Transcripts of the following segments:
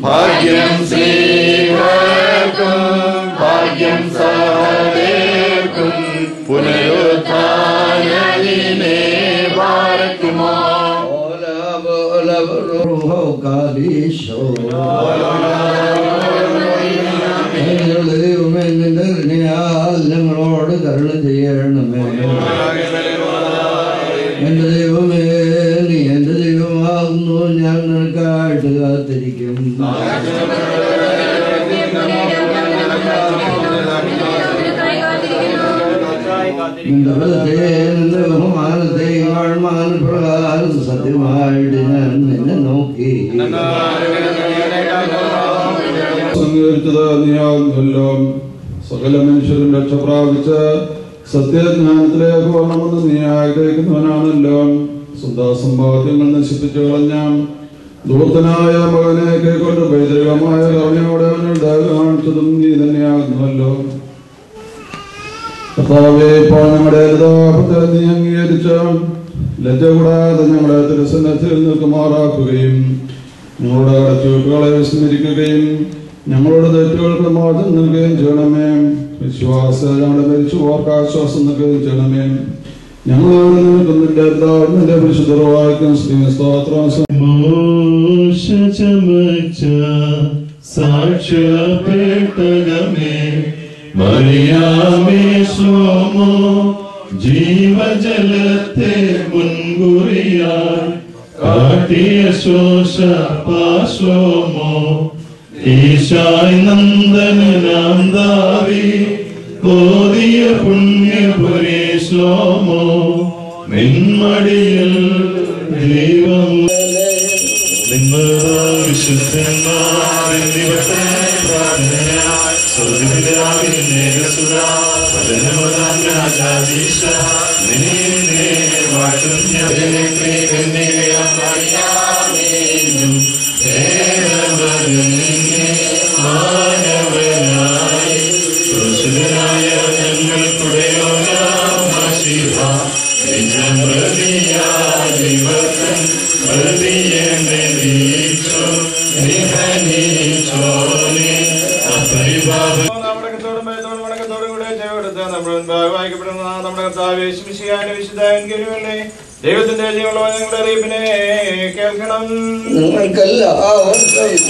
ഭാഗ്യം ശ്രീവർക്കും ഭാഗ്യം സഹദേർക്കും പുനരുത്ഥാനത്തിനെ പാർക്കുമോ ഞങ്ങളോട് കരുണ ചെയ്യണമേ. എന്റെ ദൈവമേ, നീ എന്റെ ദൈവമാകുന്നു, ഞാൻ നിനക്കായിട്ട് കാത്തിരിക്കും. നിന്റെ ബഹുമാനത്തെയും മാനപ്രകാരം സത്യമായിട്ട് ഞാൻ നിന്നെ നോക്കി. നീയാകുന്നല്ലോ സകല മനുഷ്യരും രക്ഷ പ്രാപിച്ച് സത്യജ്ഞാനത്തിലേക്ക് വരണമെന്ന് നീ ആഗ്രഹിക്കുന്നവനാണല്ലോ. സ്വന്തസമ്പാദ്യങ്ങൾ നശിപ്പിച്ചു കളഞ്ഞ ദൂതനായ മകനെ കൈക്കൊണ്ട് പൈതൃകമായ കരുണയോടെ അവനുടെ കാണിച്ചതും നീ തന്നെയാകുന്നുവല്ലോ. കർത്താവേ, ഇപ്പോൾ ഞങ്ങളുടെ യഥാർത്ഥത്തെ നീ അംഗീകരിച്ച ലജ്ജ കൂടാതെ ഞങ്ങളുടെ തിരുസന്നത്തിൽ നിൽക്കുമാറാക്കുകയും ഞങ്ങളുടെ കടച്ചുവെപ്പുകളെ വിസ്മരിക്കുകയും ഞങ്ങളുടെ തെറ്റുകൾക്ക് മാറ്റം നൽകുകയും ചെയ്യണമേ. വിശ്വാസം ഞങ്ങളുടെ മരിച്ചു ഓർക്ക് ആശ്വാസം നൽകുകയും ചെയ്യണമേ. ഞങ്ങളോട് നിൽക്കുന്നിന്റെ എല്ലാവരുടെ പരിശുദ്ധവായിക്കും സ്തോത്രം. സാക്ഷ്യപ്പെട്ടകമേ മറിയാമേ ശ്ലോമോ ജീവജലത്തെ മുൻകുറിയായി കാട്ടിയ ശോഷ പാശ്ലോമോ ഈശായ് നന്ദനാം ദാവി കോരിയ പുണ്യപുരേ ശ്ലോമോ നിന്മടിയിൽ ദൈവം ദൈവത്തിന്റെ ജീവനുള്ള ഞങ്ങളുടെ അറിയിപ്പിനെ കേൾക്കണം. നിങ്ങൾക്കെല്ലാവർക്കും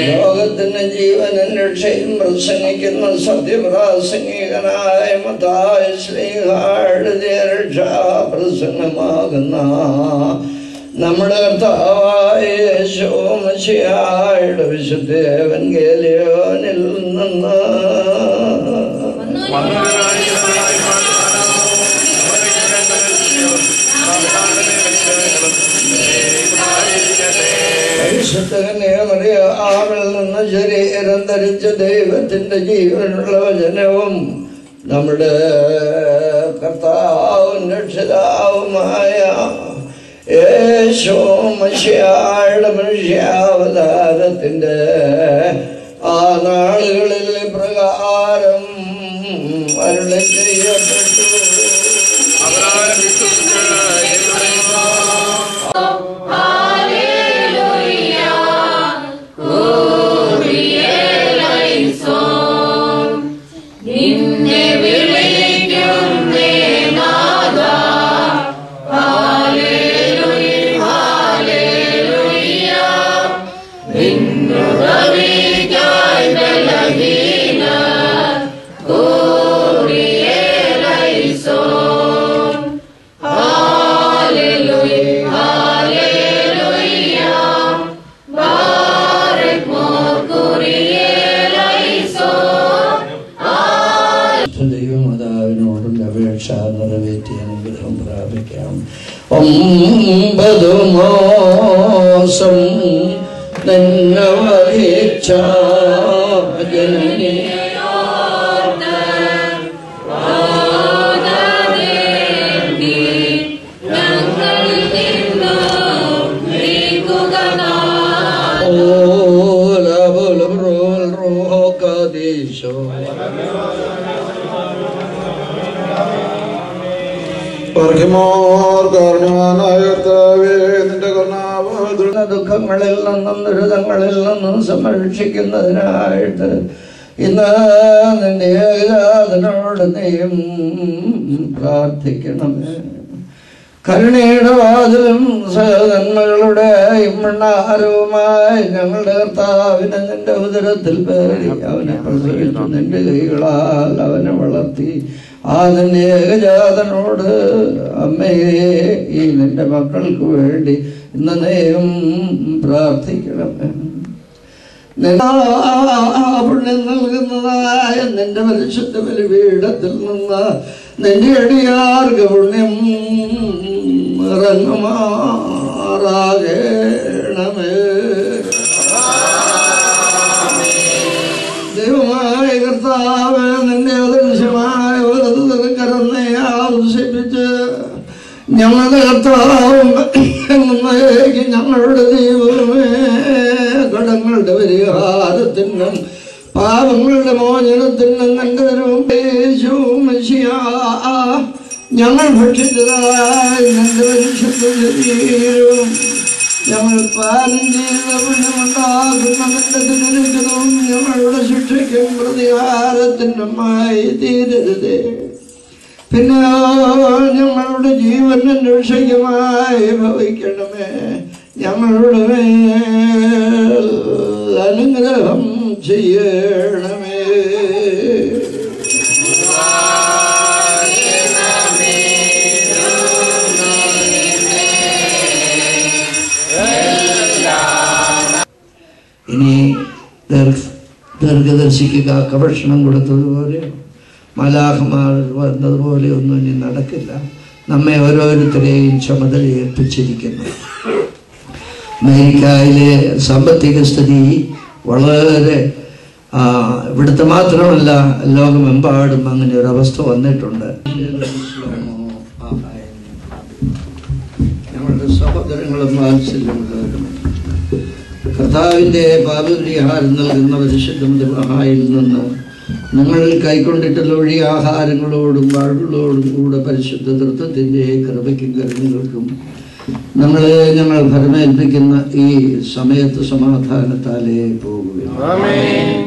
ലോകത്തിന്റെ ജീവനും രക്ഷയും പ്രസംഗിക്കുന്ന സത്യപ്രാസംഗികനായ മത്തായി ശ്ലീഹായുടെ രക്ഷാപ്രസംഗമാകുന്ന നമ്മുടെ കർത്താവായ യേശു മശിഹായുടെ വിശുദ്ധ എവൻഗേലിയോനിൽ നിന്ന് ആവിൽ നിന്ന് ശരീരം ധരിച്ച ദൈവത്തിന്റെ ജീവനുള്ള വചനവും നമ്മുടെ കർത്താവും രക്ഷിതാവുമായ യേശു മശിഹായുടെ മനുഷ്യാവതാരത്തിന്റെ ആ നാളുകളിൽ പ്രകാരം അരുളി ചെയ്യപ്പെട്ടു. ദൈവമാതാവിനോടുള്ള അപേക്ഷ നിറവേറ്റി അനുഗ്രഹം പ്രാപിക്കാം. 9 മാസം നിന്നെ വഹിച്ച ജനനി ഈശോ. ദുഃഖങ്ങളിൽ നിന്നും ദുരിതങ്ങളിൽ നിന്നും സംരക്ഷിക്കുന്നതിനായിട്ട് ഇന്ന് നിന്റെ ഏകജാതനോട് നീയും പ്രാർത്ഥിക്കണമേ. കരുണയുടെ വാതിലും സഹനന്മകളുടെ ഇമ്മണ്ണാരവുമായി ഞങ്ങളുടെ കർത്താവിനെ നിന്റെ ഉദരത്തിൽ പേറി അവനെ പ്രസവിച്ചു നിന്റെ കൈകളാൽ അവനെ വളർത്തി ആ നിന്റെ ഏകജാതനോട് അമ്മയെ ഈ നിന്റെ മക്കൾക്ക് വേണ്ടി ഇന്ന് നീയും പ്രാർത്ഥിക്കണമേ. പുണ്യം നൽകുന്നതായ നിന്റെ പരിശുദ്ധ ബലിപീഠത്തിൽ നിന്ന് നിന്റെ അടിയാർക്ക് പുണ്യം ഇറങ്ങുമാറാകണമേ. ദൈവമായ കർത്താവ് നിന്റെ അദൃശ്യമായ കരന്നെ ആവശ്യപ്പിച്ച് ഞങ്ങളുടെ കർത്താവും ഞങ്ങളുടെ ദൈവമേ കടങ്ങളുടെ പരിഹാരത്തിനും പാപങ്ങളുടെ മോചനത്തിനും ഞങ്ങൾ ഭക്ഷിച്ചതായി നിന്റെ പരിശുദ്ധ ശരീരവും ഞങ്ങൾ പാലം ചെയ്ത പുണ്യമുണ്ടാകുന്ന നിന്റെ തിരുരക്തവും ഞങ്ങളുടെ ശിക്ഷയ്ക്കും പ്രതികാരത്തിനുമായി തീരരുതേ. പിന്നെ ഞങ്ങളുടെ ജീവനും രക്ഷയ്ക്കുമായി ഭവിക്കണമേ. ഞങ്ങളുടെ മേൽ അനുഗ്രഹം ചെയ്യണമേ. ഇനി ദീർഘദർശിക്ക് കാക്കഭക്ഷണം കൊടുത്തതുപോലെ മലാഖമാർ വന്നതുപോലെ ഒന്നും ഇനി നടക്കില്ല. നമ്മെ ഓരോരുത്തരെയും ചുമതല ഏൽപ്പിച്ചിരിക്കുന്നു. അമേരിക്കയിലെ സാമ്പത്തിക സ്ഥിതി വളരെ ഇവിടുത്തെ മാത്രമല്ല ലോകമെമ്പാടും അങ്ങനെ ഒരു അവസ്ഥ വന്നിട്ടുണ്ട്. ഞങ്ങളുടെ സഹോദരങ്ങളും വാത്സല്യമുള്ളവരും കർത്താവിൻ്റെ പാപപരിഹാരം നൽകുന്ന പരിശുദ്ധ മഹായിൽ നിന്ന് നിങ്ങൾ കൈക്കൊണ്ടിട്ടുള്ള വഴി ആഹാരങ്ങളോടും വാഴുകളോടും കൂടെ പരിശുദ്ധ തൃത്വത്തിൻ്റെ കൃപയ്ക്കും കരുണകൾക്കും ഞങ്ങൾ ഫലമേൽപ്പിക്കുന്ന ഈ സമയത്ത് സമാധാനത്താലേ പോകുകയും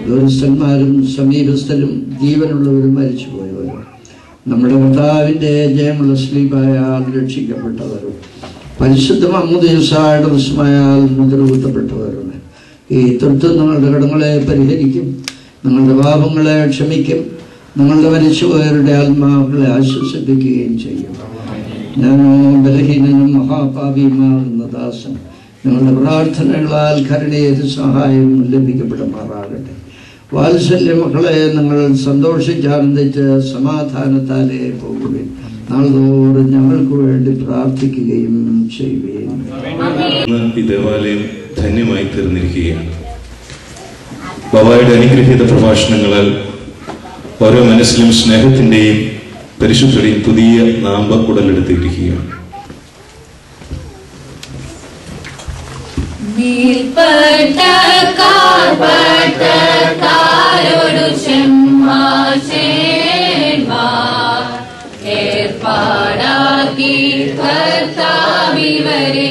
ദൂരസ്ഥന്മാരും സമീപസ്ഥരും ജീവനുള്ളവരും മരിച്ചുപോയവരും നമ്മുടെ കർത്താവിൻ്റെ ജയമുള്ള സ്ലീബായാൽ രക്ഷിക്കപ്പെട്ടവരും പരിശുദ്ധ മമ്മുദീസായുടെ വിസ്മയാൽ മുദ്രകുത്തപ്പെട്ടവരുമാണ്. ഈ തൃത്വം നിങ്ങളുടെ കടങ്ങളെ പരിഹരിക്കും, നിങ്ങളുടെ പാപങ്ങളെ ക്ഷമിക്കും, നിങ്ങളുടെ മരിച്ചുപോയവരുടെ ആത്മാക്കളെ ആശ്വസിപ്പിക്കുകയും ചെയ്യും. ഞാനോ ബലഹീനനും മഹാപാപിയുമാകുന്ന ദാസൻ നിങ്ങളുടെ പ്രാർത്ഥനകളാൽ കരുണയേത് സഹായം ലഭിക്കപ്പെടുമാറാകട്ടെ. വാത്സല്യ മക്കളെ നിങ്ങൾ സന്തോഷിച്ചാനന്ദിച്ച് സമാധാനത്താലേ പോകുകയും നാൾതോറും ഞങ്ങൾക്ക് വേണ്ടി പ്രാർത്ഥിക്കുകയും ചെയ്യുകയും. ഈ ദേവാലയം ധന്യമായി തീർന്നിരിക്കുകയാണ്. ബാബായുടെ അനുഗ്രഹീത പ്രഭാഷണങ്ങളാൽ ഓരോ മനസ്സിലും സ്നേഹത്തിന്റെയും പരിശുദ്ധിയുടെയും പുതിയ നാമ്പ ഉടലെടുത്തിരിക്കുകയാണ്. ഏർപ്പാടാക്കി കർത്താവിവരെ